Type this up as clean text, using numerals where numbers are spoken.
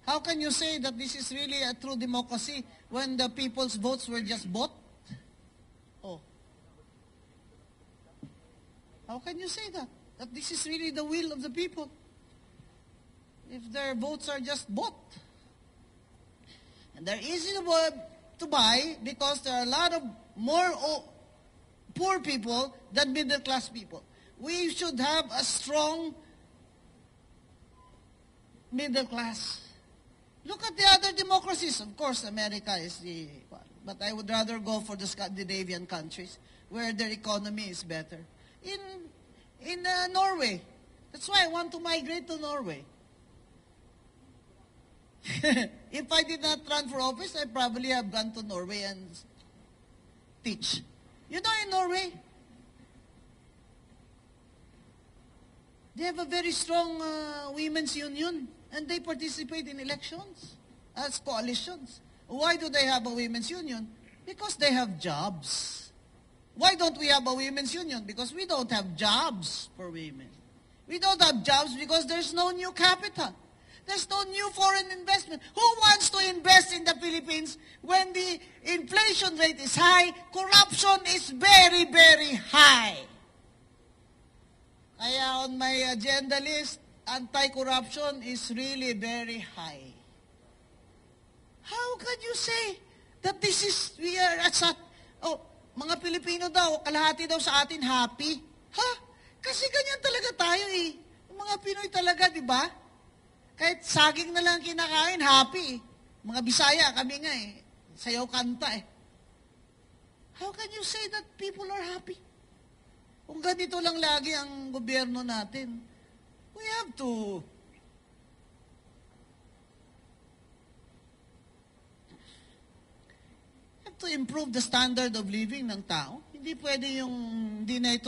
How can you say that this is really a true democracy when the people's votes were just bought? Oh. How can you say that? That this is really the will of the people? If their votes are just bought. And they're easy to buy because there are a lot of more poor people than middle class people. We should have a strong middle class. Look at the other democracies. Of course, America is the one. But I would rather go for the Scandinavian countries where their economy is better. In Norway. That's why I want to migrate to Norway. If I did not run for office, I probably have gone to Norway and teach. You know, in Norway, they have a very strong women's union, and they participate in elections as coalitions. Why do they have a women's union? Because they have jobs. Why don't we have a women's union? Because we don't have jobs for women. We don't have jobs because there's no new capital. There's no new foreign investment. Who wants to invest in the Philippines when the inflation rate is high, corruption is very, very high? Kaya on my agenda list, anti-corruption is really very high. How can you say that we are at mga Pilipino daw, kalahati daw sa atin happy? Ha? Kasi ganyan talaga tayo eh. Yung mga Pinoy talaga, di ba? Kahit saging na lang kinakain, happy. Mga Bisaya, kami nga eh. Sayaw kanta eh. How can you say that people are happy? Kung ganito lang lagi ang gobyerno natin, we have to improve the standard of living ng tao. Hindi pwede yung hindi na ito